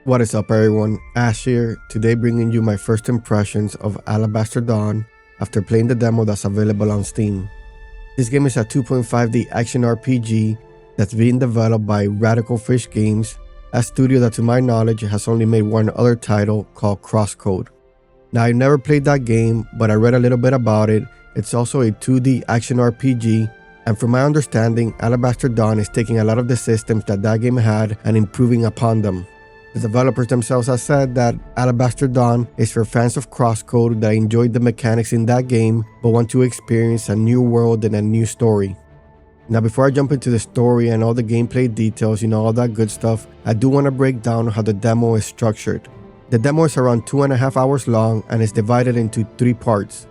What is up everyone, Ash here, today bringing you my first impressions of Alabaster Dawn after playing the demo that's available on Steam. This game is a 2.5D action RPG that's being developed by Radical Fish Games, a studio that to my knowledge has only made one other title called CrossCode. Now I never played that game, but I read a little bit about it. It's also a 2D action RPG, and from my understanding, Alabaster Dawn is taking a lot of the systems that game had and improving upon them. The developers themselves have said that Alabaster Dawn is for fans of CrossCode that enjoyed the mechanics in that game but want to experience a new world and a new story. Now before I jump into the story and all the gameplay details, all that good stuff, I do want to break down how the demo is structured. The demo is around 2.5 hours long and is divided into 3 parts.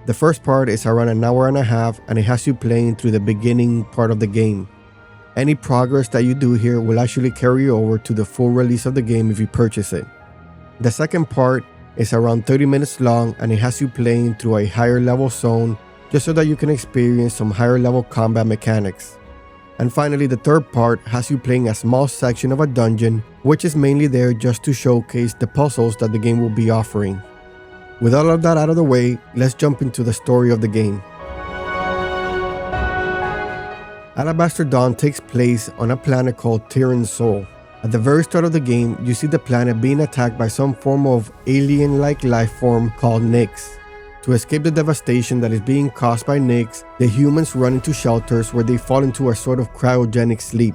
The first part is around an hour and a half and it has you playing through the beginning part of the game. Any progress that you do here will actually carry over to the full release of the game if you purchase it. The second part is around 30 minutes long and it has you playing through a higher level zone just so that you can experience some higher level combat mechanics. And finally, the third part has you playing a small section of a dungeon, which is mainly there just to showcase the puzzles that the game will be offering. With all of that out of the way, let's jump into the story of the game. Alabaster Dawn takes place on a planet called Tiran Soul. At the very start of the game, you see the planet being attacked by some form of alien-like life form called Nyx. To escape the devastation that is being caused by Nyx, the humans run into shelters where they fall into a sort of cryogenic sleep.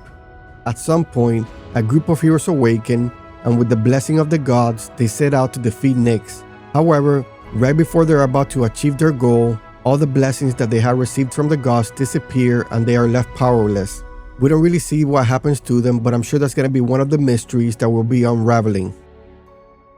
At some point, a group of heroes awaken, and with the blessing of the gods, they set out to defeat Nyx. However, right before they're about to achieve their goal, all the blessings that they have received from the gods disappear and they are left powerless. We don't really see what happens to them, but I'm sure that's going to be one of the mysteries that will be unraveling.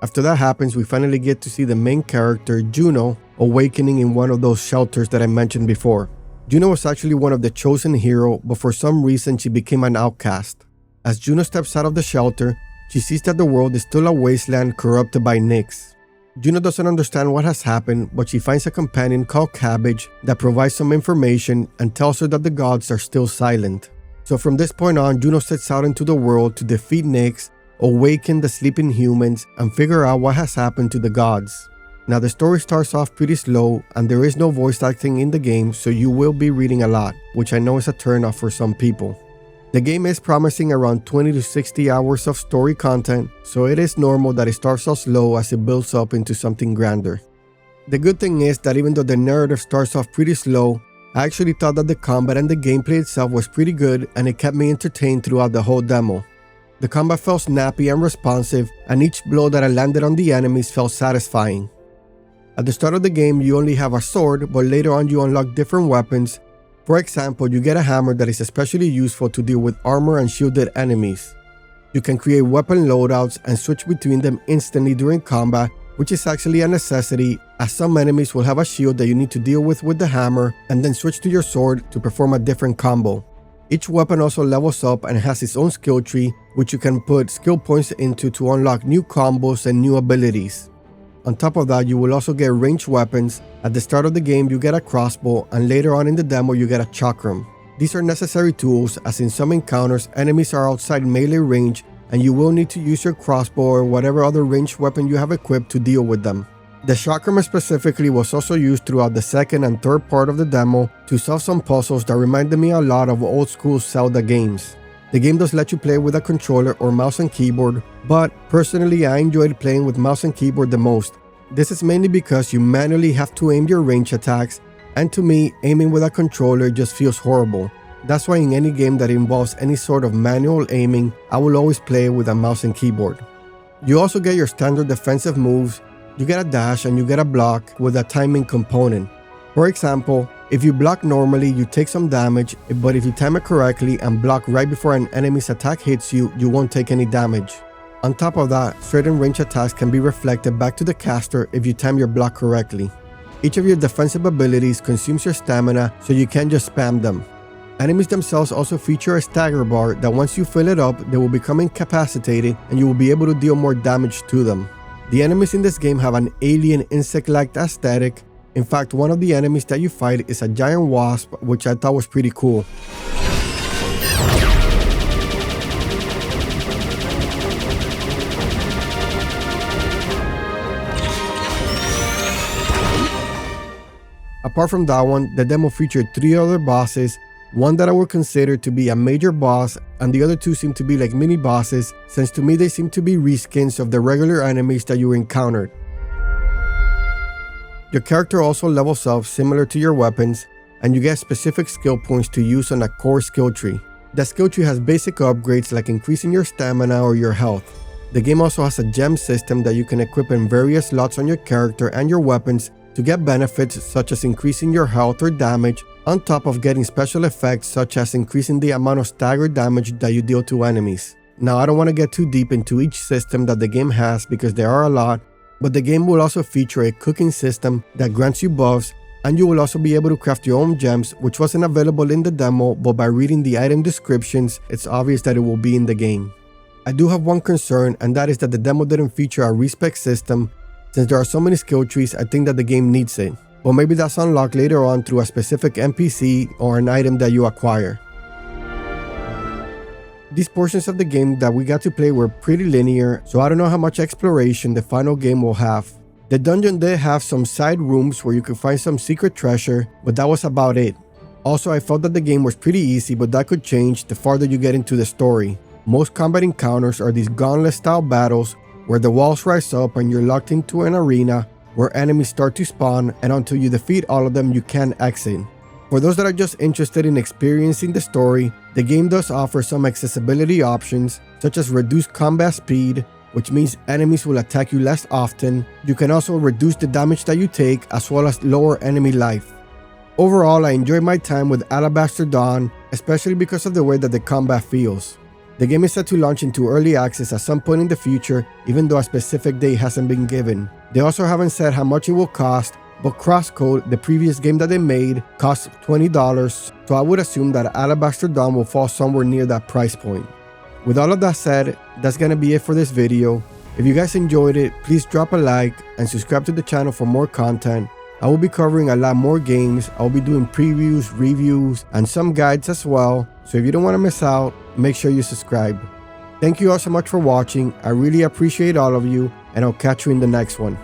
After that happens, we finally get to see the main character, Juno, awakening in one of those shelters that I mentioned before. Juno was actually one of the chosen hero, but for some reason she became an outcast. As Juno steps out of the shelter, she sees that the world is still a wasteland corrupted by Nyx. Juno doesn't understand what has happened, but she finds a companion called Cabbage that provides some information and tells her that the gods are still silent. So from this point on, Juno sets out into the world to defeat Nyx, awaken the sleeping humans, and figure out what has happened to the gods. Now the story starts off pretty slow and there is no voice acting in the game, so you will be reading a lot, which I know is a turnoff for some people. The game is promising around 20 to 60 hours of story content, so it is normal that it starts off slow as it builds up into something grander. The good thing is that even though the narrative starts off pretty slow, I actually thought that the combat and the gameplay itself was pretty good and it kept me entertained throughout the whole demo. The combat felt snappy and responsive, and each blow that I landed on the enemies felt satisfying. At the start of the game, you only have a sword, but later on you unlock different weapons. For example, you get a hammer that is especially useful to deal with armor and shielded enemies. You can create weapon loadouts and switch between them instantly during combat, which is actually a necessity as some enemies will have a shield that you need to deal with the hammer and then switch to your sword to perform a different combo. Each weapon also levels up and has its own skill tree, which you can put skill points into to unlock new combos and new abilities. On top of that, you will also get ranged weapons. At the start of the game, you get a crossbow, and later on in the demo, you get a chakram. These are necessary tools, as in some encounters, enemies are outside melee range, and you will need to use your crossbow or whatever other ranged weapon you have equipped to deal with them. The chakram specifically was also used throughout the second and third part of the demo to solve some puzzles that reminded me a lot of old school Zelda games. The game does let you play with a controller or mouse and keyboard, but personally I enjoyed playing with mouse and keyboard the most. This is mainly because you manually have to aim your range attacks, and to me, aiming with a controller just feels horrible. That's why in any game that involves any sort of manual aiming, I will always play with a mouse and keyboard. You also get your standard defensive moves, you get a dash and you get a block with a timing component. For example, if you block normally, you take some damage, but if you time it correctly and block right before an enemy's attack hits you, you won't take any damage. On top of that, certain range attacks can be reflected back to the caster if you time your block correctly. Each of your defensive abilities consumes your stamina, so you can't just spam them. Enemies themselves also feature a stagger bar that once you fill it up, they will become incapacitated and you will be able to deal more damage to them. The enemies in this game have an alien insect-like aesthetic. In fact, one of the enemies that you fight is a giant wasp, which I thought was pretty cool. Apart from that one, the demo featured 3 other bosses, one that I would consider to be a major boss, and the other 2 seem to be like mini bosses, since to me they seem to be reskins of the regular enemies that you encountered. Your character also levels up similar to your weapons, and you get specific skill points to use on a core skill tree. The skill tree has basic upgrades like increasing your stamina or your health. The game also has a gem system that you can equip in various slots on your character and your weapons to get benefits such as increasing your health or damage, on top of getting special effects such as increasing the amount of stagger damage that you deal to enemies. Now, I don't want to get too deep into each system that the game has because there are a lot, but the game will also feature a cooking system that grants you buffs, and you will also be able to craft your own gems, which wasn't available in the demo, but by reading the item descriptions, it's obvious that it will be in the game. I do have one concern, and that is that the demo didn't feature a respec system. Since there are so many skill trees, I think that the game needs it. But maybe that's unlocked later on through a specific NPC or an item that you acquire. These portions of the game that we got to play were pretty linear, so I don't know how much exploration the final game will have. The dungeon did have some side rooms where you could find some secret treasure, but that was about it. Also, I felt that the game was pretty easy, but that could change the farther you get into the story. Most combat encounters are these gauntlet-style battles where the walls rise up and you're locked into an arena where enemies start to spawn, and until you defeat all of them, you can't exit. For those that are just interested in experiencing the story, the game does offer some accessibility options, such as reduced combat speed, which means enemies will attack you less often. You can also reduce the damage that you take, as well as lower enemy life. Overall, I enjoyed my time with Alabaster Dawn, especially because of the way that the combat feels. The game is set to launch into early access at some point in the future, even though a specific date hasn't been given. They also haven't said how much it will cost, but CrossCode, the previous game that they made, cost $20, so I would assume that Alabaster Dawn will fall somewhere near that price point. With all of that said, that's gonna be it for this video. If you guys enjoyed it, please drop a like and subscribe to the channel for more content. I will be covering a lot more games. I will be doing previews, reviews, and some guides as well, so if you don't want to miss out, make sure you subscribe. Thank you all so much for watching. I really appreciate all of you, and I'll catch you in the next one.